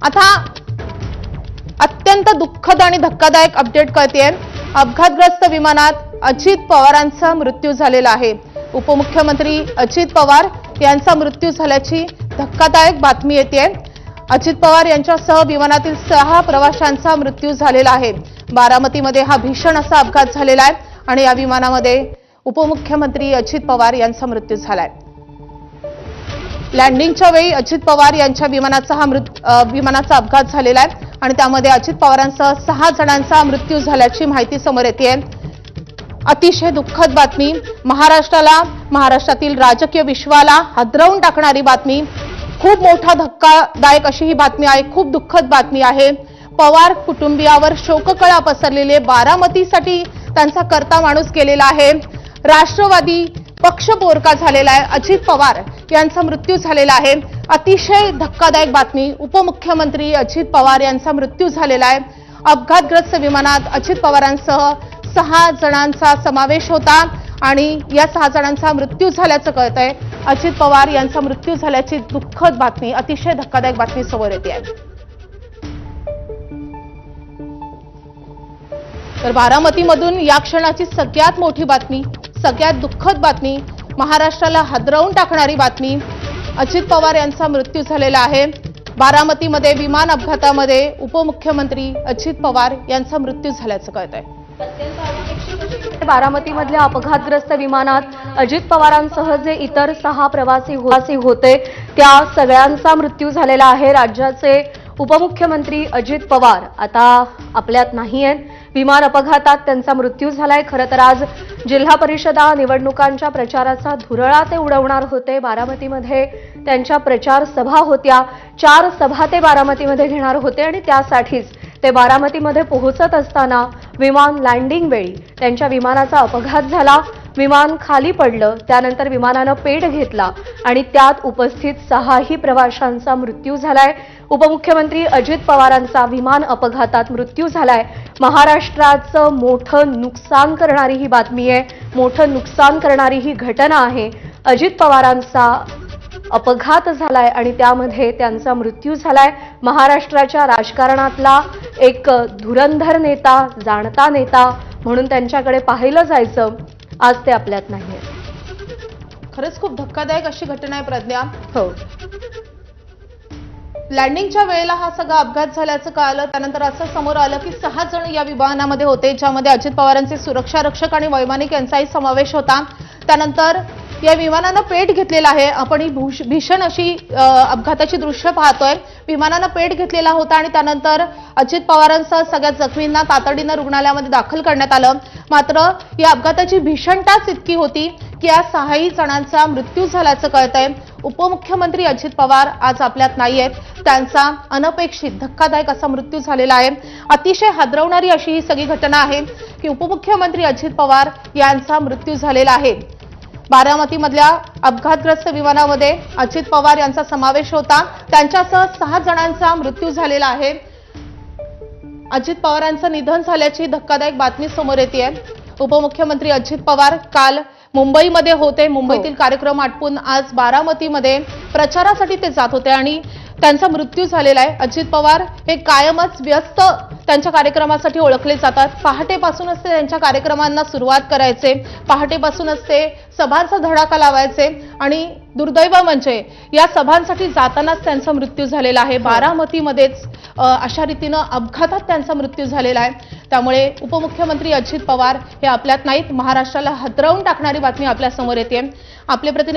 आता अत्यंत दुःखद आणि धक्कादायक अपडेट कळतेय। अपघातग्रस्त विमानात अजित पवारांचा मृत्यू झालेला आहे। उपमुख्यमंत्री अजित पवार यांचा मृत्यू झाल्याची धक्कादायक बातमी येते। अजित पवार यांच्यासह विमानातील 6 प्रवाशांचा मृत्यू झालेला आहे। बारामतीमध्ये हा भीषण असा अपघात झालेला आहे आणि या विमानामध्ये उपमुख्यमंत्री अजित पवार यांचा मृत्यू झालाय। लँडिंगच्या वेळी अजित पवार यांच्या विमानाचा अपघात झालेला आहे आणि त्यामध्ये अजित पवारांसह 6 जणांचा मृत्यू झाल्याची माहिती समोर येते। अतिशय दुःखद बातमी, महाराष्ट्रातील राजकीय विश्वाला हादरवून टाकणारी बातमी, खूप मोठा धक्कादायक अशी ही बातमी आहे, खूप दुःखद बातमी आहे। पवार कुटुंबियावर शोककळा पसरलेले, बारामतीसाठी त्यांचा करता माणूस गेलेला आहे। राष्ट्रवादी पक्ष पोरका झालेला आहे। अजित पवार यांचा मृत्यू झालेला आहे। अतिशय धक्कादायक बातमी, उपमुख्यमंत्री अजित पवार यांचा मृत्यू झालेला आहे। अपघातग्रस्त विमानात अजित पवारांसह 6 जणांचा समावेश होता आणि या 6 जणांचा मृत्यू झाल्याचं कळतंय। अजित पवार यांचा मृत्यू झाल्याची दुःखद बातमी, अतिशय धक्कादायक बातमी समोर येते आहे। तर बारामतीमधून या क्षणाची सगळ्यात मोठी बातमी, सगळ्यात दुःखद बातमी, महाराष्ट्राला हादरवून टाकणारी बातमी, अजित पवार यांचा मृत्यू झालेला आहे। बारामतीमध्ये विमान अपघातामध्ये उपमुख्यमंत्री अजित पवार यांचा मृत्यू झाल्याचं कळतंय। बारामतीमधल्या अपघातग्रस्त विमानात अजित पवारांसह जे इतर 6 प्रवासी होते त्या सगळ्यांचा मृत्यू झालेला आहे। राज्याचे उपमुख्यमंत्री अजित पवार आता आपल्यात नाही आहेत। विमान अपघातात त्यांचा मृत्यू झालाय। खरं तर आज जिल्हा परिषदा निवडणुकांच्या प्रचाराचा धुरळा ते उडवणार होते। बारामतीमध्ये त्यांच्या प्रचार सभा होत्या, 4 सभा ते बारामतीमध्ये घेणार होते आणि त्यासाठीच ते बारामतीमध्ये पोहोचत असताना विमान लँडिंग वेळी त्यांच्या विमानाचा अपघात झाला। विमान खाली पडलं, त्यानंतर विमानानं पेट घेतला आणि त्यात उपस्थित 6 प्रवाशांचा मृत्यू झालाय। उपमुख्यमंत्री अजित पवारांचा विमान अपघातात मृत्यू झालाय। महाराष्ट्राचं मोठं नुकसान करणारी ही बातमी आहे, मोठं नुकसान करणारी ही घटना आहे। अजित पवारांचा अपघात झालाय आणि त्यामध्ये त्यांचा मृत्यू झालाय। महाराष्ट्राच्या राजकारणातला एक धुरंधर नेता, जाणता नेता म्हणून त्यांच्याकडे पाहिलं जायचं, आज ते आपल्यात नाहीये। खरंच खूप धक्कादायक अशी घटना आहे प्रज्ञा। हो, लँडिंगच्या वेळेला हा सगळा अपघात झाल्याचं कळालं, त्यानंतर असं समोर आलं की 6 जण या विमानामध्ये होते, ज्यामध्ये अजित पवारांचे सुरक्षा रक्षक आणि वैमानिक यांचाही समावेश होता। त्यानंतर या विमानानं पेट घेतलेला आहे। आपण ही भीषण अशी अपघाताची दृश्य पाहतोय। विमानानं पेट घेतलेला होता आणि त्यानंतर अजित पवारांसह सगळ्या जखमींना तातडीनं रुग्णालयामध्ये दाखल करण्यात आलं। मात्र या अपघाताची भीषणताच इतकी होती की या 6 जणांचा मृत्यू झाल्याचं कळतंय। उपमुख्यमंत्री अजित पवार आज आपल्यात नाहीयेत, त्यांचा अनपेक्षित धक्कादायक असा मृत्यू झालेला आहे। अतिशय हादरवणारी अशी ही सगळी घटना आहे की उपमुख्यमंत्री अजित पवार यांचा मृत्यू झालेला आहे। बारामतीमधल्या अपघातग्रस्त विमानामध्ये अजित पवार यांचा समावेश होता, त्यांच्यासह 6 जणांचा मृत्यू झालेला आहे। अजित पवारांचं निधन झाल्याची धक्कादायक बातमी समोर येते। उपमुख्यमंत्री अजित पवार काल मुंबईमध्ये होते, मुंबईतील कार्यक्रम आटपून आज बारामतीमध्ये प्रचारासाठी ते जात होते आणि त्यांचा मृत्यू झालेला आहे। अजित पवार हे कायमच व्यस्त त्यांच्या कार्यक्रमासाठी ओळखले जातात। पहाटेपासूनच ते त्यांच्या कार्यक्रमांना सुरुवात करायचे, पहाटेपासूनच ते सभांचा धडाका लावायचे आणि दुर्दैव म्हणजे या सभांसाठी जातानाच त्यांचा मृत्यू झालेला आहे। बारामतीमध्येच अशा रीतीनं अपघातात त्यांचा मृत्यू झालेला आहे। त्यामुळे उपमुख्यमंत्री अजित पवार हे आपल्यात नाहीत, महाराष्ट्राला हादरवून टाकणारी बातमी आपल्या समोर येते। आपले प्रतिनिधी